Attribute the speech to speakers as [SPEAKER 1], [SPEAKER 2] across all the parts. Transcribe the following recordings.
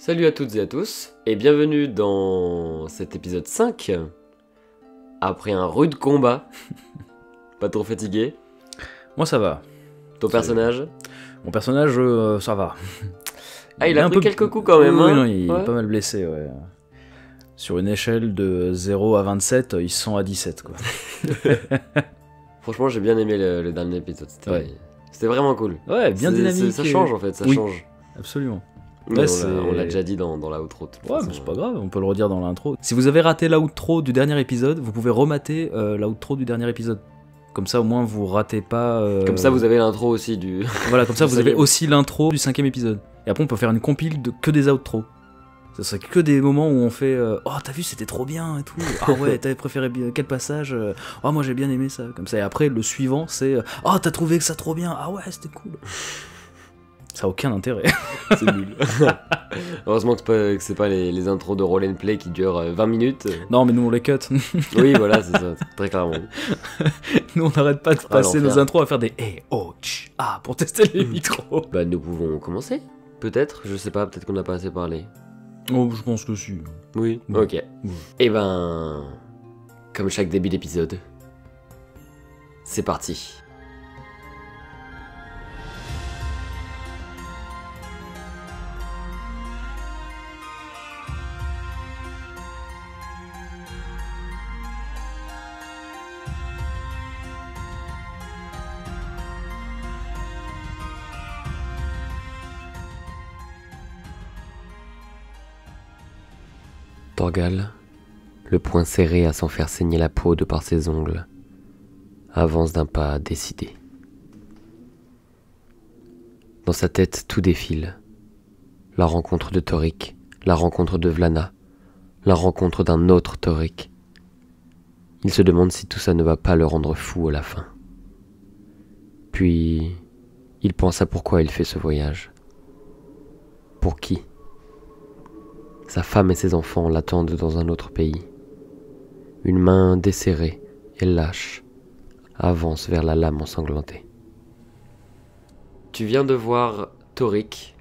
[SPEAKER 1] Salut à toutes et à tous, et bienvenue dans cet épisode 5. Après un rude combat, pas trop fatigué.
[SPEAKER 2] Moi ça va.
[SPEAKER 1] Ton personnage?
[SPEAKER 2] Mon personnage, ça va.
[SPEAKER 1] Ah, il a pris quelques coups quand même,
[SPEAKER 2] Oui,
[SPEAKER 1] hein.
[SPEAKER 2] non, il
[SPEAKER 1] Ouais.
[SPEAKER 2] est pas mal blessé, ouais. Sur une échelle de 0 à 27, ils sont à 17, quoi.
[SPEAKER 1] Franchement, j'ai bien aimé le dernier épisode,
[SPEAKER 2] Ouais.
[SPEAKER 1] c'était vraiment cool.
[SPEAKER 2] Ouais, bien dynamique.
[SPEAKER 1] Ça change en fait, ça
[SPEAKER 2] Oui.
[SPEAKER 1] change.
[SPEAKER 2] Absolument.
[SPEAKER 1] Mais
[SPEAKER 2] Ouais,
[SPEAKER 1] on l'a déjà dit dans la outro. de toute
[SPEAKER 2] Ouais,
[SPEAKER 1] façon.
[SPEAKER 2] mais c'est pas grave, on peut le redire dans l'intro. Si vous avez raté l'outro du dernier épisode, vous pouvez remater l'outro du dernier épisode. Comme ça, au moins, vous ratez pas...
[SPEAKER 1] Comme ça, vous avez l'intro aussi du...
[SPEAKER 2] Voilà, comme ça, vous
[SPEAKER 1] du
[SPEAKER 2] avez
[SPEAKER 1] cinquième.
[SPEAKER 2] aussi l'intro du 5ème épisode. Et après, on peut faire une compile de que des outros. Ce serait que des moments où on fait oh, t'as vu, c'était trop bien et tout. Ah ouais, t'avais préféré quel passage? Oh, moi j'ai bien aimé ça. Comme ça, et après, le suivant, c'est oh, t'as trouvé que ça trop bien? Ah ouais, c'était cool. Ça a aucun intérêt.
[SPEAKER 1] C'est nul. Heureusement que c'est pas les intros de roll and play qui durent 20 minutes.
[SPEAKER 2] Non, mais nous on les cut.
[SPEAKER 1] Oui, voilà, c'est ça, très clairement.
[SPEAKER 2] Nous on n'arrête pas de passer
[SPEAKER 1] l'enfer.
[SPEAKER 2] nos intros à faire des oh, tch, ah pour tester les micros.
[SPEAKER 1] Bah, nous pouvons commencer. Peut-être, je sais pas, peut-être qu'on n'a pas assez parlé.
[SPEAKER 2] Oh, je pense que si.
[SPEAKER 1] Oui,
[SPEAKER 2] Ouais.
[SPEAKER 1] ok. Et ben, comme chaque début d'épisode, c'est parti. Torgal, le poing serré à s'en faire saigner la peau de par ses ongles, avance d'un pas décidé. Dans sa tête, tout défile. La rencontre de Torik, la rencontre de Vlana, la rencontre d'un autre Torik. Il se demande si tout ça ne va pas le rendre fou à la fin. Puis, il pense à pourquoi il fait ce voyage. Pour qui ? Sa femme et ses enfants l'attendent dans un autre pays. Une main desserrée et lâche avance vers la lame ensanglantée. Tu viens de voir Torik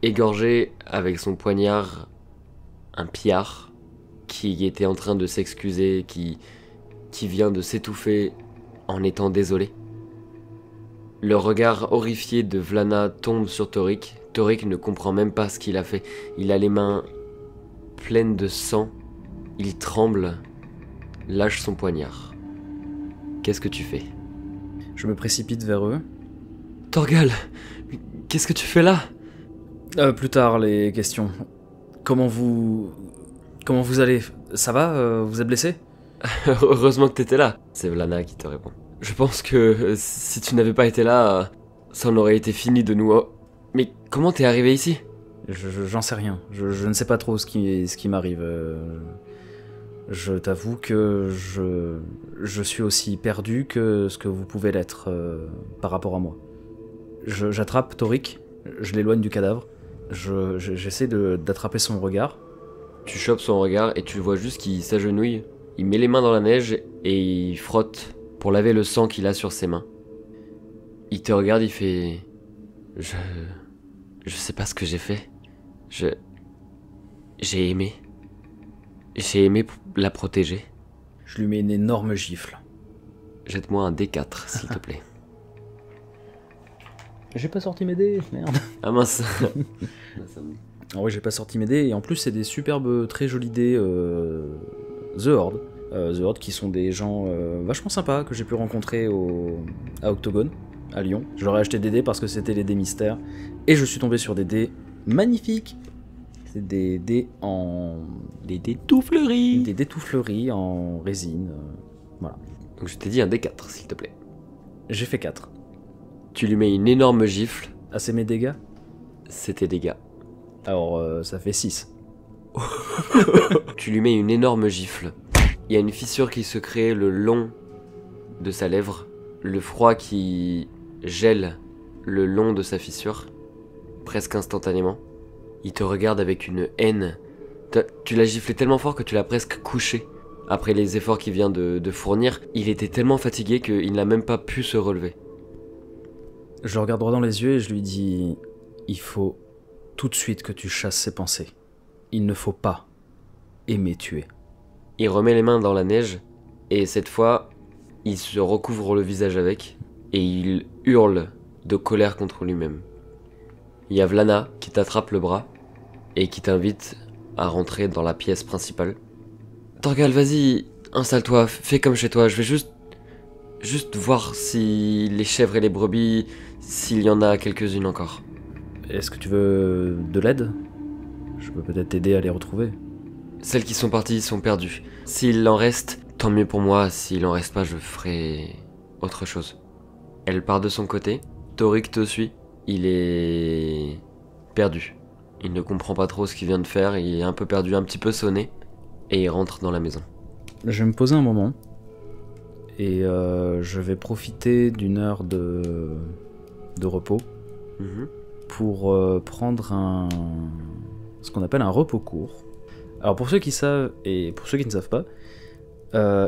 [SPEAKER 1] égorger avec son poignard un pillard qui était en train de s'excuser, qui vient de s'étouffer en étant désolé. Le regard horrifié de Vlana tombe sur Torik. Torik ne comprend même pas ce qu'il a fait. Il a les mains pleines de sang. Il tremble, lâche son poignard. Qu'est-ce que tu fais ?
[SPEAKER 2] Je me précipite vers eux.
[SPEAKER 1] Torgal, qu'est-ce que tu fais là ?
[SPEAKER 2] Plus tard, les questions. Comment vous allez? Ça va? Vous êtes blessé?
[SPEAKER 1] Heureusement que t'étais là. C'est Vlana qui te répond. Je pense que si tu n'avais pas été là, ça en aurait été fini de nous. Mais comment t'es arrivé ici ?
[SPEAKER 2] J'en sais rien. Je ne sais pas trop ce qui m'arrive. Je t'avoue que je suis aussi perdu que ce que vous pouvez l'être par rapport à moi. J'attrape Torik, je l'éloigne du cadavre, j'essaie d'attraper son regard.
[SPEAKER 1] Tu chopes son regard et tu le vois juste qu'il s'agenouille. Il met les mains dans la neige et il frotte pour laver le sang qu'il a sur ses mains. Il te regarde, il fait... Je sais pas ce que j'ai fait. J'ai aimé. J'ai aimé la protéger.
[SPEAKER 2] Je lui mets une énorme gifle.
[SPEAKER 1] Jette-moi un D4, s'il te plaît.
[SPEAKER 2] J'ai pas sorti mes dés, merde.
[SPEAKER 1] Ah mince.
[SPEAKER 2] Ah oui, j'ai pas sorti mes dés, et en plus c'est des superbes, très jolis dés The Horde. The Horde qui sont des gens vachement sympas que j'ai pu rencontrer à Octogone, à Lyon. Je leur ai acheté des dés parce que c'était les dés mystères, et je suis tombé sur des dés magnifiques. C'est des dés en...
[SPEAKER 1] Des dés tout fleuris.
[SPEAKER 2] Des dés tout fleuris en résine, voilà.
[SPEAKER 1] Donc je t'ai dit un D4, s'il te plaît.
[SPEAKER 2] J'ai fait 4.
[SPEAKER 1] Tu lui mets une énorme gifle.
[SPEAKER 2] Ah, c'est mes dégâts?
[SPEAKER 1] C'est tes dégâts.
[SPEAKER 2] Alors, ça fait 6.
[SPEAKER 1] Tu lui mets une énorme gifle. Il y a une fissure qui se crée le long de sa lèvre. Le froid qui gèle le long de sa fissure. Presque instantanément. Il te regarde avec une haine. Tu l'as giflé tellement fort que tu l'as presque couché. Après les efforts qu'il vient de fournir, il était tellement fatigué qu'il n'a même pas pu se relever.
[SPEAKER 2] Je le regarde droit dans les yeux et je lui dis « Il faut tout de suite que tu chasses ces pensées. Il ne faut pas aimer tuer.
[SPEAKER 1] Il remet les mains dans la neige, et cette fois, il se recouvre le visage avec, et il hurle de colère contre lui-même. Il y a Vlana qui t'attrape le bras, et qui t'invite à rentrer dans la pièce principale. Torgal, vas-y, installe-toi, fais comme chez toi, je vais juste voir si les chèvres et les brebis, s'il y en a quelques-unes encore.
[SPEAKER 2] Est-ce que tu veux de l'aide? Je peux peut-être t'aider à les retrouver.
[SPEAKER 1] Celles qui sont parties sont perdues. S'il en reste, tant mieux pour moi, s'il en reste pas, je ferai autre chose. Elle part de son côté, Torik te suit, il est perdu. Il ne comprend pas trop ce qu'il vient de faire, il est un peu perdu, un petit peu sonné, et il rentre dans la maison.
[SPEAKER 2] Je vais me poser un moment, et je vais profiter d'une heure de repos pour prendre ce qu'on appelle un repos court. Alors pour ceux qui savent, et pour ceux qui ne savent pas,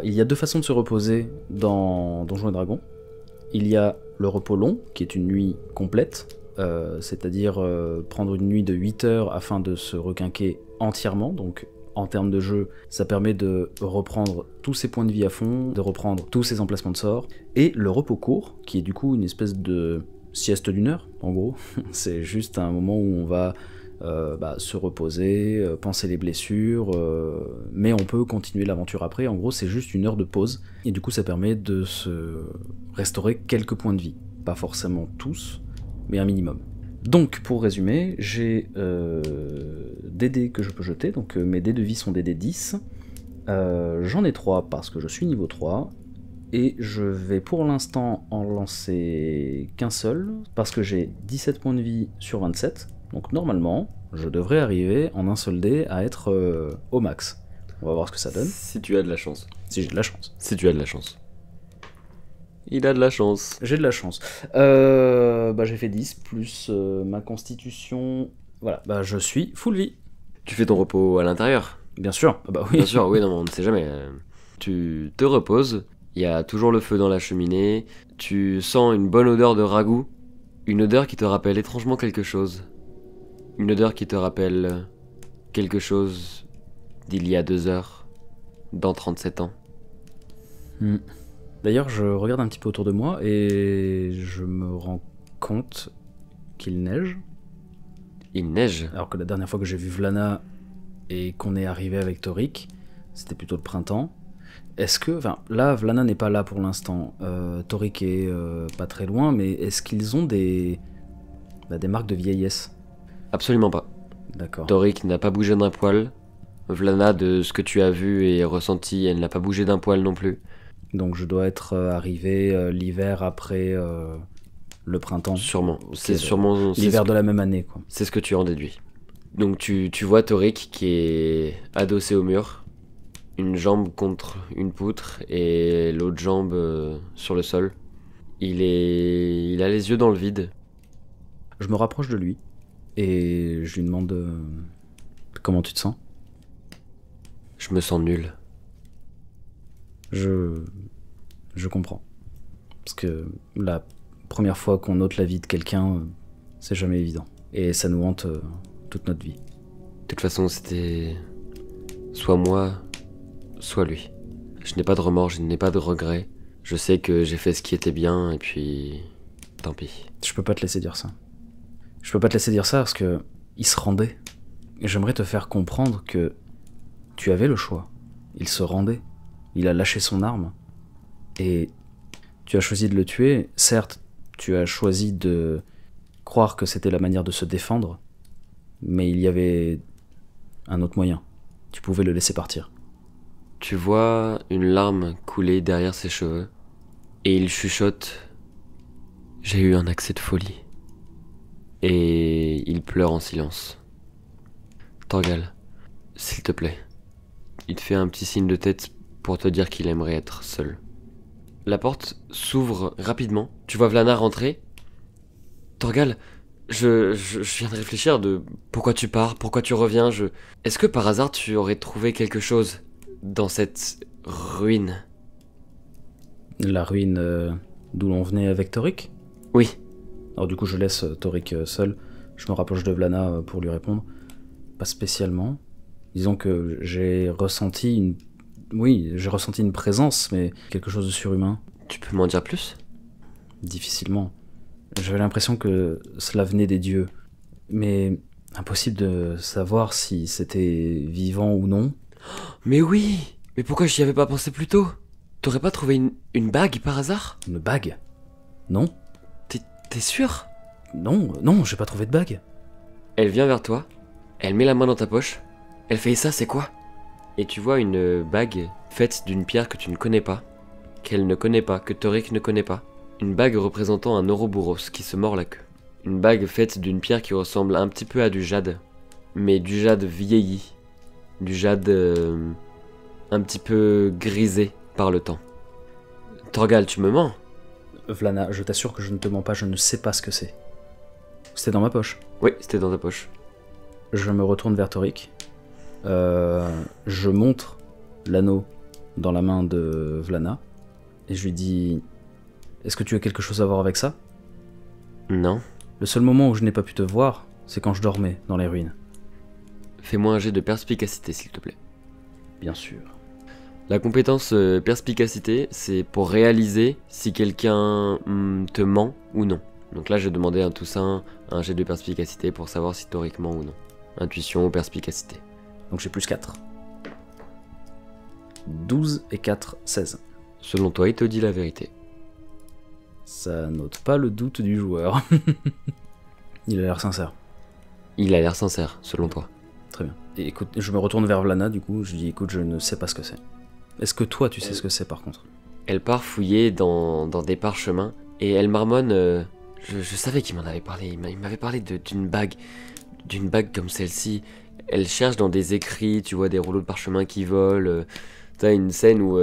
[SPEAKER 2] il y a deux façons de se reposer dans Donjons et Dragons. Il y a le repos long, qui est une nuit complète, c'est-à-dire prendre une nuit de 8 heures afin de se requinquer entièrement. Donc en termes de jeu, ça permet de reprendre tous ses points de vie à fond, de reprendre tous ses emplacements de sorts. Et le repos court, qui est du coup une espèce de sieste d'une heure, en gros. C'est juste un moment où on va se reposer, penser les blessures, mais on peut continuer l'aventure après. En gros, c'est juste une heure de pause, et du coup ça permet de se restaurer quelques points de vie. Pas forcément tous, mais un minimum. Donc, pour résumer, j'ai des dés que je peux jeter, donc mes dés de vie sont des dés 10. J'en ai 3 parce que je suis niveau 3, et je vais pour l'instant en lancer qu'un seul, parce que j'ai 17 points de vie sur 27. Donc normalement, je devrais arriver en un seul dé à être au max. On va voir ce que ça donne.
[SPEAKER 1] Si tu as de la chance.
[SPEAKER 2] Si j'ai de la chance.
[SPEAKER 1] Si tu as de la chance. Il a de la chance.
[SPEAKER 2] J'ai de la chance. J'ai fait 10 plus ma constitution. Voilà, je suis full vie.
[SPEAKER 1] Tu fais ton repos à l'intérieur?
[SPEAKER 2] Bien sûr. Bah oui.
[SPEAKER 1] Bien sûr, oui, non, on ne sait jamais. Tu te reposes, il y a toujours le feu dans la cheminée, tu sens une bonne odeur de ragoût, une odeur qui te rappelle étrangement quelque chose. Une odeur qui te rappelle quelque chose d'il y a 2 heures, dans 37 ans.
[SPEAKER 2] D'ailleurs, je regarde un petit peu autour de moi et je me rends compte qu'il neige.
[SPEAKER 1] Il neige?
[SPEAKER 2] Alors que la dernière fois que j'ai vu Vlana et qu'on est arrivé avec Torik, c'était plutôt le printemps. Est-ce que... Enfin, là, Vlana n'est pas là pour l'instant. Torik est pas très loin, mais est-ce qu'ils ont des marques de vieillesse?
[SPEAKER 1] Absolument pas.
[SPEAKER 2] D'accord.
[SPEAKER 1] Torik n'a pas bougé d'un poil. Vlana, de ce que tu as vu et ressenti, elle n'a pas bougé d'un poil non plus.
[SPEAKER 2] Donc je dois être arrivé l'hiver après le printemps.
[SPEAKER 1] Sûrement.
[SPEAKER 2] Okay,
[SPEAKER 1] c'est sûrement
[SPEAKER 2] l'hiver de la même année, quoi.
[SPEAKER 1] C'est ce que tu en déduis. Donc tu vois Torik qui est adossé au mur, une jambe contre une poutre et l'autre jambe sur le sol. Il a les yeux dans le vide.
[SPEAKER 2] Je me rapproche de lui et je lui demande comment tu te sens.
[SPEAKER 1] Je me sens nul.
[SPEAKER 2] Je comprends. Parce que la première fois qu'on ôte la vie de quelqu'un, c'est jamais évident. Et ça nous hante toute notre vie.
[SPEAKER 1] De toute façon, c'était soit moi, soit lui. Je n'ai pas de remords, je n'ai pas de regrets. Je sais que j'ai fait ce qui était bien, et puis... tant pis.
[SPEAKER 2] Je peux pas te laisser dire ça. Je peux pas te laisser dire ça parce que il se rendait. Et j'aimerais te faire comprendre que tu avais le choix. Il se rendait. Il a lâché son arme. Et tu as choisi de le tuer. Certes, tu as choisi de croire que c'était la manière de se défendre. Mais il y avait un autre moyen. Tu pouvais le laisser partir.
[SPEAKER 1] Tu vois une larme couler derrière ses cheveux. Et il chuchote. J'ai eu un accès de folie. Et il pleure en silence. Torgal, s'il te plaît. Il te fait un petit signe de tête pour te dire qu'il aimerait être seul. La porte s'ouvre rapidement. Tu vois Vlana rentrer. Torgal, je viens de réfléchir de pourquoi tu pars, pourquoi tu reviens. Est-ce que par hasard tu aurais trouvé quelque chose dans cette ruine?
[SPEAKER 2] La ruine d'où l'on venait avec Torik?
[SPEAKER 1] Oui.
[SPEAKER 2] Alors du coup je laisse Torik seul. Je me rapproche de Vlana pour lui répondre. Pas spécialement. Disons que j'ai ressenti une... Oui, j'ai ressenti une présence, mais quelque chose de surhumain.
[SPEAKER 1] Tu peux m'en dire plus?
[SPEAKER 2] Difficilement. J'avais l'impression que cela venait des dieux. Mais impossible de savoir si c'était vivant ou non.
[SPEAKER 1] Mais oui! Mais pourquoi j'y avais pas pensé plus tôt? T'aurais pas trouvé une bague par hasard?
[SPEAKER 2] Une bague? Non.
[SPEAKER 1] T'es sûr?
[SPEAKER 2] Non, j'ai pas trouvé de bague.
[SPEAKER 1] Elle vient vers toi, elle met la main dans ta poche, elle fait ça, c'est quoi? Et tu vois une bague faite d'une pierre que tu ne connais pas, qu'elle ne connaît pas, que Torik ne connaît pas. Une bague représentant un Ouroboros qui se mord la queue. Une bague faite d'une pierre qui ressemble un petit peu à du jade, mais du jade vieilli, du jade un petit peu grisé par le temps. Torgal, tu me mens?
[SPEAKER 2] Vlana, je t'assure que je ne te mens pas, je ne sais pas ce que c'est. C'était dans ma poche.
[SPEAKER 1] Oui, c'était dans ta poche.
[SPEAKER 2] Je me retourne vers Torik. Je montre l'anneau dans la main de Vlana. Et je lui dis... Est-ce que tu as quelque chose à voir avec ça?
[SPEAKER 1] Non.
[SPEAKER 2] Le seul moment où je n'ai pas pu te voir, c'est quand je dormais dans les ruines.
[SPEAKER 1] Fais-moi un jet de perspicacité, s'il te plaît.
[SPEAKER 2] Bien sûr.
[SPEAKER 1] La compétence perspicacité, c'est pour réaliser si quelqu'un te ment ou non. Donc là, j'ai demandé à Toussaint un jet de perspicacité pour savoir si Torik ment ou non. Intuition ou perspicacité.
[SPEAKER 2] Donc j'ai plus 4. 12 et 4, 16.
[SPEAKER 1] Selon toi, il te dit la vérité.
[SPEAKER 2] Ça n'ôte pas le doute du joueur. Il a l'air sincère.
[SPEAKER 1] Il a l'air sincère, selon toi.
[SPEAKER 2] Très bien. Et écoute, je me retourne vers Vlana, du coup, je dis écoute, je ne sais pas ce que c'est. Est-ce que toi, tu sais ce que c'est par contre?
[SPEAKER 1] Elle part fouiller dans des parchemins et elle marmonne. Je savais qu'il m'en avait parlé. Il m'avait parlé d'une bague comme celle-ci. Elle cherche dans des écrits, tu vois des rouleaux de parchemin qui volent. T'as une scène où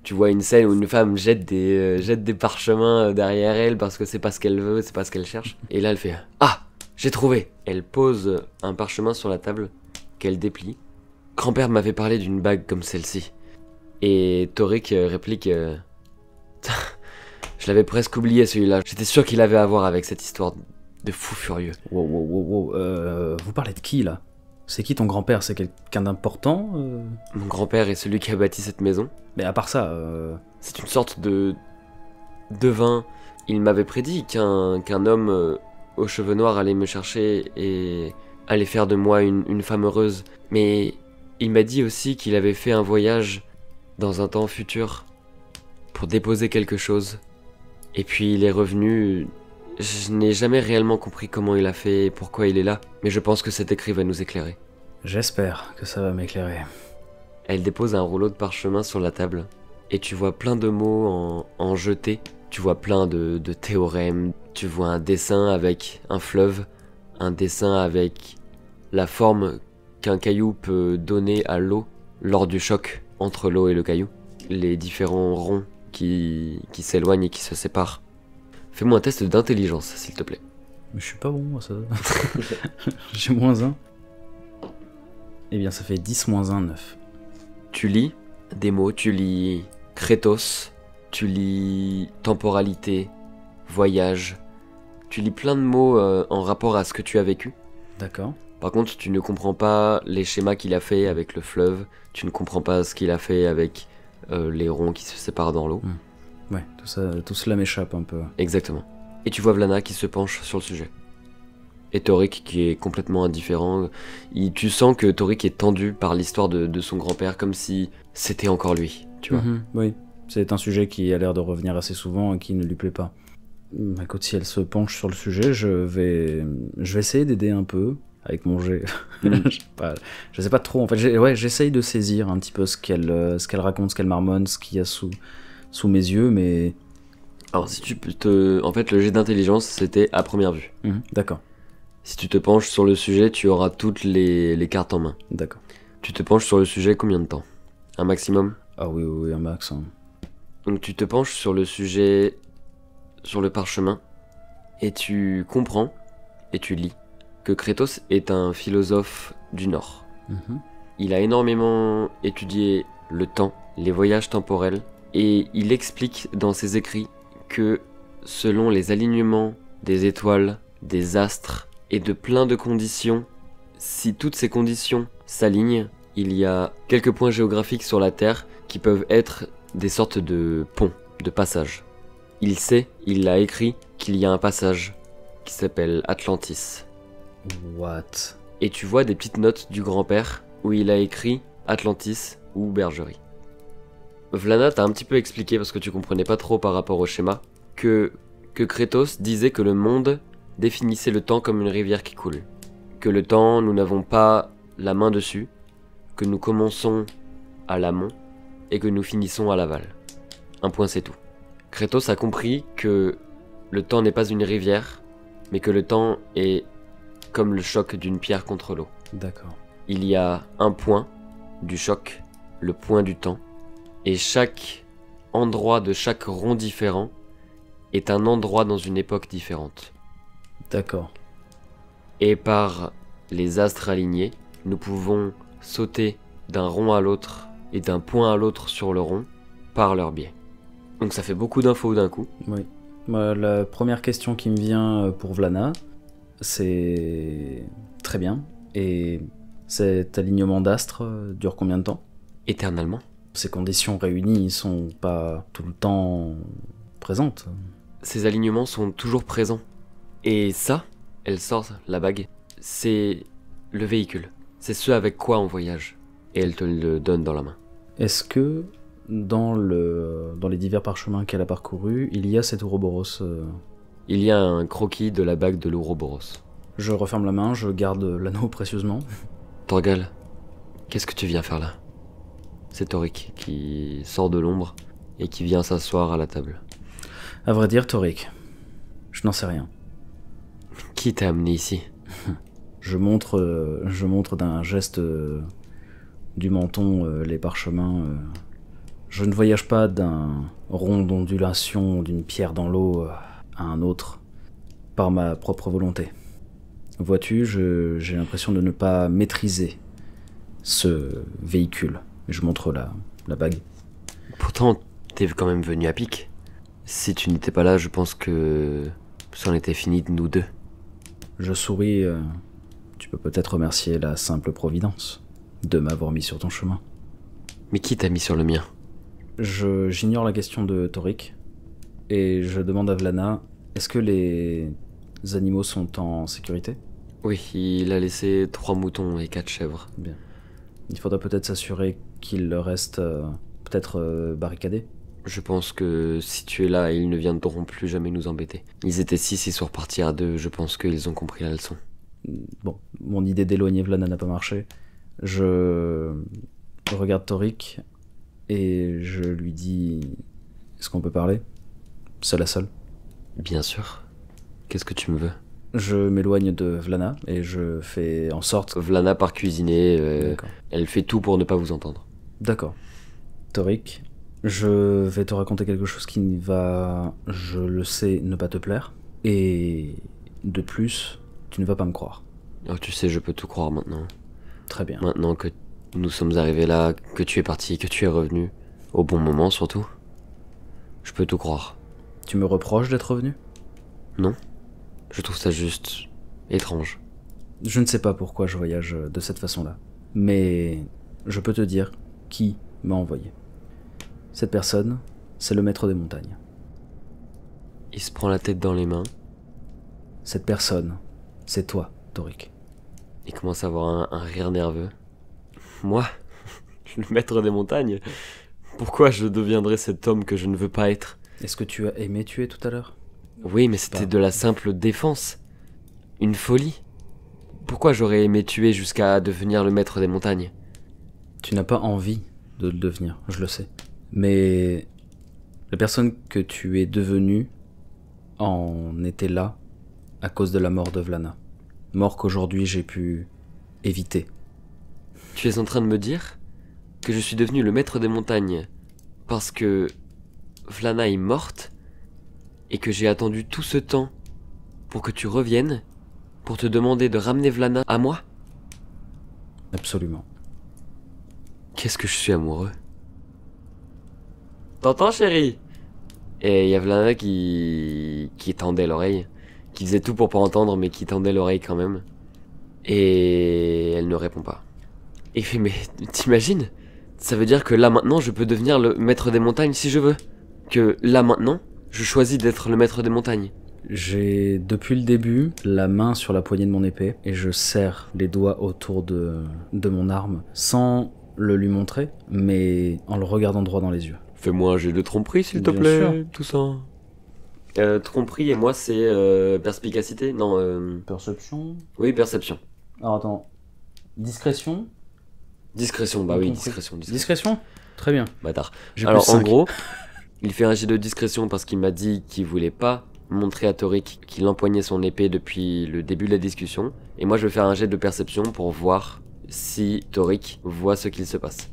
[SPEAKER 1] tu vois une scène où une femme jette des parchemins derrière elle parce que c'est pas ce qu'elle veut, c'est pas ce qu'elle cherche. Et là elle fait ah, j'ai trouvé. Elle pose un parchemin sur la table qu'elle déplie. Grand-père m'avait parlé d'une bague comme celle-ci. Et Torik réplique je l'avais presque oublié celui-là. J'étais sûr qu'il avait à voir avec cette histoire de fou furieux.
[SPEAKER 2] Wow. Vous parlez de qui là? C'est qui ton grand-père? C'est quelqu'un d'important
[SPEAKER 1] Mon grand-père est celui qui a bâti cette maison.
[SPEAKER 2] Mais à part ça...
[SPEAKER 1] C'est une sorte de devin. Il m'avait prédit qu'un homme aux cheveux noirs allait me chercher et allait faire de moi une femme heureuse. Mais il m'a dit aussi qu'il avait fait un voyage dans un temps futur pour déposer quelque chose. Et puis il est revenu. Je n'ai jamais réellement compris comment il a fait et pourquoi il est là, mais je pense que cet écrit va nous éclairer.
[SPEAKER 2] J'espère que ça va m'éclairer.
[SPEAKER 1] Elle dépose un rouleau de parchemin sur la table, et tu vois plein de mots en jetés. Tu vois plein de théorèmes, tu vois un dessin avec un fleuve, un dessin avec la forme qu'un caillou peut donner à l'eau lors du choc entre l'eau et le caillou. Les différents ronds qui s'éloignent et qui se séparent. Fais-moi un test d'intelligence, s'il te plaît.
[SPEAKER 2] Mais je suis pas bon, moi, ça. J'ai -1. Eh bien, ça fait 10 -1, 9.
[SPEAKER 1] Tu lis des mots, tu lis Kratos, tu lis temporalité, voyage. Tu lis plein de mots en rapport à ce que tu as vécu.
[SPEAKER 2] D'accord.
[SPEAKER 1] Par contre, tu ne comprends pas les schémas qu'il a fait avec le fleuve. Tu ne comprends pas ce qu'il a fait avec les ronds qui se séparent dans l'eau.
[SPEAKER 2] Ouais, tout cela m'échappe un peu.
[SPEAKER 1] Exactement. Et tu vois Vlana qui se penche sur le sujet. Et Torik qui est complètement indifférent. Tu sens que Torik est tendu par l'histoire de son grand-père, comme si c'était encore lui, tu vois.
[SPEAKER 2] Oui, c'est un sujet qui a l'air de revenir assez souvent et qui ne lui plaît pas. Écoute, si elle se penche sur le sujet, je vais essayer d'aider un peu avec mon jet. Je sais pas trop, en fait, j'essaye de saisir un petit peu ce qu'elle raconte, ce qu'elle marmonne, ce qu'il y a sous mes yeux, mais...
[SPEAKER 1] Alors si tu peux en fait, le jet d'intelligence, c'était à première vue.
[SPEAKER 2] D'accord.
[SPEAKER 1] Si tu te penches sur le sujet, tu auras toutes les cartes en main.
[SPEAKER 2] D'accord.
[SPEAKER 1] Tu te penches sur le sujet combien de temps? Un maximum?
[SPEAKER 2] Ah oui, un max. Hein.
[SPEAKER 1] Donc tu te penches sur le sujet, sur le parchemin, et tu comprends, et tu lis, que Kratos est un philosophe du Nord. Il a énormément étudié le temps, les voyages temporels, et il explique dans ses écrits que selon les alignements des étoiles, des astres et de plein de conditions. Si toutes ces conditions s'alignent, il y a quelques points géographiques sur la Terre qui peuvent être des sortes de ponts, de passages. Il a écrit qu'il y a un passage qui s'appelle Atlantis.
[SPEAKER 2] What?
[SPEAKER 1] Et tu vois des petites notes du grand-père où il a écrit Atlantis ou Bergerie. Vlana t'a un petit peu expliqué, parce que tu comprenais pas trop par rapport au schéma, que Kratos disait que le monde définissait le temps comme une rivière qui coule. Que le temps, nous n'avons pas la main dessus, que nous commençons à l'amont et que nous finissons à l'aval. Un point, c'est tout. Kratos a compris que le temps n'est pas une rivière, mais que le temps est comme le choc d'une pierre contre l'eau.
[SPEAKER 2] D'accord.
[SPEAKER 1] Il y a un point du choc, le point du temps, et chaque endroit de chaque rond différent est un endroit dans une époque différente.
[SPEAKER 2] D'accord.
[SPEAKER 1] Et par les astres alignés, nous pouvons sauter d'un rond à l'autre et d'un point à l'autre sur le rond par leur biais. Donc ça fait beaucoup d'infos d'un coup.
[SPEAKER 2] Oui. La première question qui me vient pour Vlana, c'est très bien. Et cet alignement d'astres dure combien de temps?
[SPEAKER 1] Éternellement.
[SPEAKER 2] Ces conditions réunies sont pas tout le temps présentes.
[SPEAKER 1] Ces alignements sont toujours présents. Et ça, elle sort la bague, c'est le véhicule. C'est ce avec quoi on voyage. Et elle te le donne dans la main.
[SPEAKER 2] Est-ce que dans les divers parchemins qu'elle a parcourus, il y a cet Ouroboros
[SPEAKER 1] Il y a un croquis de la bague de l'Ouroboros.
[SPEAKER 2] Je referme la main, je garde l'anneau précieusement.
[SPEAKER 1] Torgal, qu'est-ce que tu viens faire là? C'est Torik qui sort de l'ombre et qui vient s'asseoir à la table.
[SPEAKER 2] À vrai dire, Torik, je n'en sais rien.
[SPEAKER 1] Qui t'a amené ici?
[SPEAKER 2] Je montre d'un geste du menton les parchemins. Je ne voyage pas d'un rond d'ondulation d'une pierre dans l'eau à un autre par ma propre volonté. Vois-tu, j'ai l'impression de ne pas maîtriser ce véhicule. Je montre la bague.
[SPEAKER 1] Pourtant, t'es quand même venu à pic. Si tu n'étais pas là, je pense que c'en était fini de nous deux.
[SPEAKER 2] Je souris. Tu peux peut-être remercier la simple providence de m'avoir mis sur ton chemin.
[SPEAKER 1] Mais qui t'a mis sur le mien?
[SPEAKER 2] J'ignore la question de Torik. Et je demande à Vlana, est-ce que les animaux sont en sécurité?
[SPEAKER 1] Oui, il a laissé 3 moutons et 4 chèvres.
[SPEAKER 2] Bien. Il faudra peut-être s'assurer qu'ils restent peut-être barricadés.
[SPEAKER 1] Je pense que si tu es là, ils ne viendront plus jamais nous embêter. Ils étaient 6, ils sont repartis à 2, je pense qu'ils ont compris la leçon.
[SPEAKER 2] Bon, mon idée d'éloigner Vlana n'a pas marché. Je regarde Torik et je lui dis, est-ce qu'on peut parler? Seul à seul.
[SPEAKER 1] Bien sûr. Qu'est-ce que tu me veux?
[SPEAKER 2] Je m'éloigne de Vlana et je fais en sorte...
[SPEAKER 1] Vlana part cuisiner,
[SPEAKER 2] D'accord.
[SPEAKER 1] elle fait tout pour ne pas vous entendre.
[SPEAKER 2] D'accord. Torik, je vais te raconter quelque chose qui va, je le sais, ne pas te plaire. Et de plus, tu ne vas pas me croire.
[SPEAKER 1] Oh, tu sais, je peux tout croire maintenant.
[SPEAKER 2] Très bien.
[SPEAKER 1] Maintenant que nous sommes arrivés là, que tu es parti, que tu es revenu, au bon moment surtout, je peux tout croire.
[SPEAKER 2] Tu me reproches d'être revenu?
[SPEAKER 1] Non, je trouve ça juste étrange.
[SPEAKER 2] Je ne sais pas pourquoi je voyage de cette façon-là. Mais je peux te dire qui m'a envoyé. Cette personne, c'est le maître des montagnes.
[SPEAKER 1] Il se prend la tête dans les mains.
[SPEAKER 2] Cette personne, c'est toi, Torik.
[SPEAKER 1] Il commence à avoir un rire nerveux. Moi, le maître des montagnes? Pourquoi je deviendrais cet homme que je ne veux pas être?
[SPEAKER 2] Est-ce que tu as aimé tuer tout à l'heure?
[SPEAKER 1] Oui, mais c'était de la simple défense. Une folie. Pourquoi j'aurais aimé tuer jusqu'à devenir le maître des montagnes?
[SPEAKER 2] Tu n'as pas envie de le devenir, je le sais. Mais la personne que tu es devenue en était là à cause de la mort de Vlana. Mort qu'aujourd'hui j'ai pu éviter.
[SPEAKER 1] Tu es en train de me dire que je suis devenu le maître des montagnes parce que Vlana est morte et que j'ai attendu tout ce temps pour que tu reviennes, pour te demander de ramener Vlana à moi?
[SPEAKER 2] Absolument.
[SPEAKER 1] Qu'est-ce que je suis amoureux. T'entends, chérie? Et il y a Vlana qui tendait l'oreille qui faisait tout pour pas entendre, mais qui tendait l'oreille quand même. Et elle ne répond pas. Et il fait, mais t'imagines? Ça veut dire que là maintenant, je peux devenir le maître des montagnes si je veux. Que là maintenant, je choisis d'être le maître des montagnes.
[SPEAKER 2] J'ai, depuis le début, la main sur la poignée de mon épée, et je serre les doigts autour de mon arme, sans le lui montrer, mais en le regardant droit dans les yeux.
[SPEAKER 1] Fais-moi un jet de tromperie, s'il te
[SPEAKER 2] Bien
[SPEAKER 1] plaît,
[SPEAKER 2] sûr.
[SPEAKER 1] tout ça. Tromperie et moi, c'est perspicacité. Non,
[SPEAKER 2] Perception.
[SPEAKER 1] oui, perception.
[SPEAKER 2] Alors attends. Discrétion.
[SPEAKER 1] Discrétion, bah oui,
[SPEAKER 2] Tromperie.
[SPEAKER 1] discrétion.
[SPEAKER 2] Discrétion. Très bien.
[SPEAKER 1] Bâtard.
[SPEAKER 2] J'ai
[SPEAKER 1] Alors,
[SPEAKER 2] plus
[SPEAKER 1] en
[SPEAKER 2] 5.
[SPEAKER 1] gros, il fait un jet de discrétion parce qu'il m'a dit qu'il voulait pas montrer à Torik qu'il empoignait son épée depuis le début de la discussion. Et moi, je vais faire un jet de perception pour voir si Torik voit ce qu'il se passe.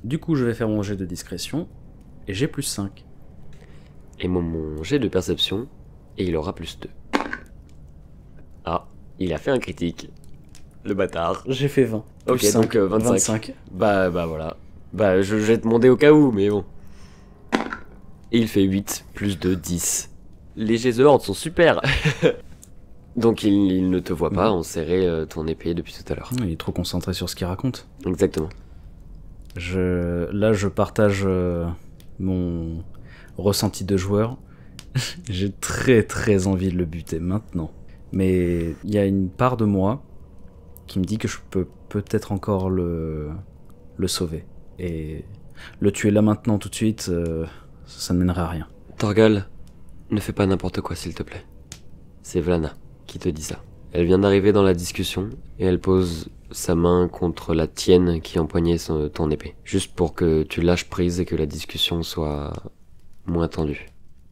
[SPEAKER 2] Du coup, je vais faire mon jet de discrétion, et j'ai plus 5.
[SPEAKER 1] Et mon jet de perception, et il aura plus 2. Ah, il a fait un critique. Le bâtard.
[SPEAKER 2] J'ai fait 20.
[SPEAKER 1] Ok,
[SPEAKER 2] Plus 5,
[SPEAKER 1] donc 25.
[SPEAKER 2] 25.
[SPEAKER 1] Bah voilà. Bah je vais te demander au cas où, mais bon. Et il fait 8, plus 2, 10. Les jets The Horde sont super. Donc il ne te voit pas enserrer ton épée depuis tout à l'heure.
[SPEAKER 2] Il est trop concentré sur ce qu'il raconte.
[SPEAKER 1] Exactement.
[SPEAKER 2] Là, je partage mon ressenti de joueur. J'ai très très envie de le buter maintenant. Mais il y a une part de moi qui me dit que je peux peut-être encore le sauver. Et le tuer là maintenant tout de suite, ça ne mènerait à rien.
[SPEAKER 1] Torgal, ne fais pas n'importe quoi s'il te plaît. C'est Vlana qui te dit ça. Elle vient d'arriver dans la discussion et elle pose sa main contre la tienne qui empoignait ton épée. Juste pour que tu lâches prise et que la discussion soit moins tendue.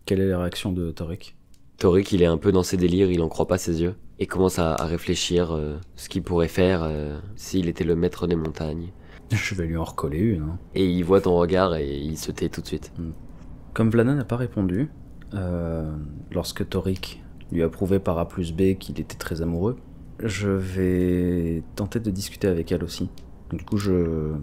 [SPEAKER 2] Quelle est la réaction de Torik?
[SPEAKER 1] Torik, il est un peu dans ses délires, il en croit pas ses yeux. Et commence à réfléchir ce qu'il pourrait faire s'il était le maître des montagnes.
[SPEAKER 2] Je vais lui en recoller une. Hein.
[SPEAKER 1] Et il voit ton regard et il se tait tout de suite.
[SPEAKER 2] Comme Vlana n'a pas répondu, lorsque Torik lui a prouvé par A plus B qu'il était très amoureux, je vais tenter de discuter avec elle aussi. Donc, du coup, je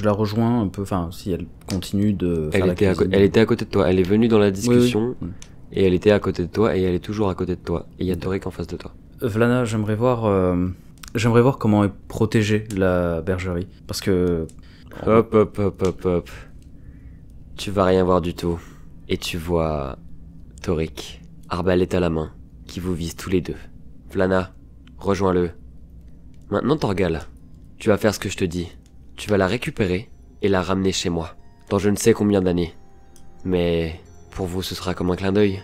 [SPEAKER 2] la rejoins un peu, enfin, si elle continue de faire la cuisine.
[SPEAKER 1] Elle était à côté de toi, elle est venue dans la discussion,
[SPEAKER 2] Oui.
[SPEAKER 1] et elle était à côté de toi, et elle est toujours à côté de toi. Et il y a Torik en face de toi.
[SPEAKER 2] Vlana, j'aimerais voir comment est protégée la bergerie. Parce que...
[SPEAKER 1] Hop. Tu vas rien voir du tout. Et tu vois Torik, arbalète à la main, qui vous vise tous les deux. Vlana, rejoins-le. Maintenant, Torgal, tu vas faire ce que je te dis. Tu vas la récupérer et la ramener chez moi, dans je ne sais combien d'années. Mais pour vous, ce sera comme un clin d'œil.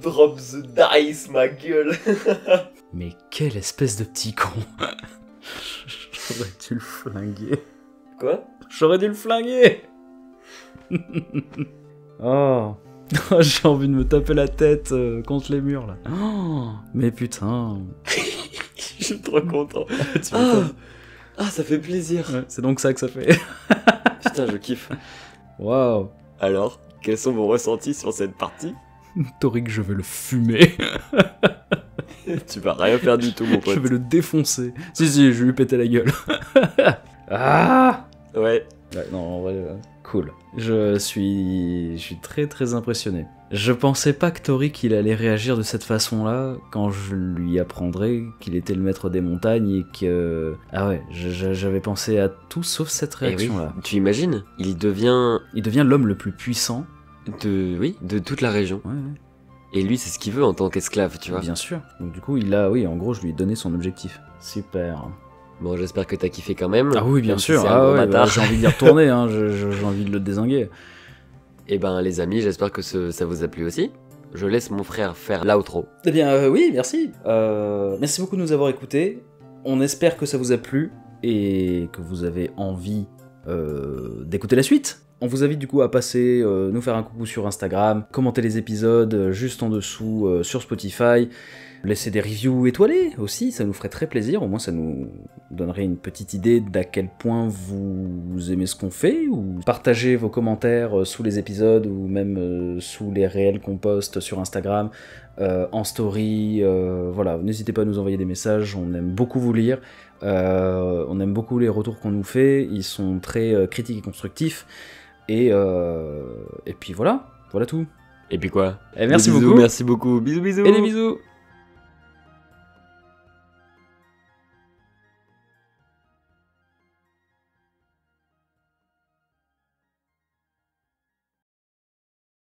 [SPEAKER 1] Drop the dice, ma gueule.
[SPEAKER 2] Mais quelle espèce de petit con. J'aurais dû le flinguer.
[SPEAKER 1] Quoi?
[SPEAKER 2] J'aurais dû le flinguer. Oh. J'ai envie de me taper la tête contre les murs là. Oh, mais putain.
[SPEAKER 1] Je suis trop content.
[SPEAKER 2] Tu m'étonnes.
[SPEAKER 1] Ah, ça fait plaisir.
[SPEAKER 2] Ouais, c'est donc ça que ça fait.
[SPEAKER 1] Putain, je kiffe.
[SPEAKER 2] Waouh.
[SPEAKER 1] Alors, quels sont vos ressentis sur cette partie?
[SPEAKER 2] Torik, je vais le fumer.
[SPEAKER 1] Tu vas rien faire du tout, mon pote.
[SPEAKER 2] Je vais le défoncer. Si, je vais lui péter la gueule. Ah.
[SPEAKER 1] Ouais.
[SPEAKER 2] Ouais, non, en vrai, cool. Je suis très très impressionné. Je pensais pas que Torik il allait réagir de cette façon-là quand je lui apprendrai qu'il était le maître des montagnes et que... Ah ouais, j'avais pensé à tout sauf cette réaction-là.
[SPEAKER 1] Tu imagines? Il devient
[SPEAKER 2] Il devient l'homme le plus puissant.
[SPEAKER 1] de toute la région.
[SPEAKER 2] Ouais.
[SPEAKER 1] Et lui, c'est ce qu'il veut en tant qu'esclave, tu vois.
[SPEAKER 2] Bien sûr. Donc du coup, en gros, je lui ai donné son objectif. Super.
[SPEAKER 1] Bon, j'espère que t'as kiffé quand même.
[SPEAKER 2] Ah oui, bien
[SPEAKER 1] même si
[SPEAKER 2] sûr.
[SPEAKER 1] c'est un gros bâtard.
[SPEAKER 2] J'ai envie d'y retourner, hein. J'ai envie de le dézinguer.
[SPEAKER 1] Et ben, les amis, j'espère que ça vous a plu aussi. Je laisse mon frère faire l'outro.
[SPEAKER 2] Eh bien, oui, merci. Merci beaucoup de nous avoir écoutés. On espère que ça vous a plu et que vous avez envie d'écouter la suite. On vous invite du coup à passer nous faire un coucou sur Instagram, commenter les épisodes juste en dessous sur Spotify. Laissez des reviews étoilés aussi, ça nous ferait très plaisir, au moins ça nous donnerait une petite idée d'à quel point vous aimez ce qu'on fait, ou partagez vos commentaires sous les épisodes, ou même sous les réels qu'on poste sur Instagram, en story, voilà, n'hésitez pas à nous envoyer des messages, on aime beaucoup vous lire, on aime beaucoup les retours qu'on nous fait, ils sont très critiques et constructifs, et puis voilà tout.
[SPEAKER 1] Et puis quoi?
[SPEAKER 2] Et merci
[SPEAKER 1] bisous,
[SPEAKER 2] beaucoup.
[SPEAKER 1] Merci beaucoup. Bisous, bisous.
[SPEAKER 2] Et des bisous.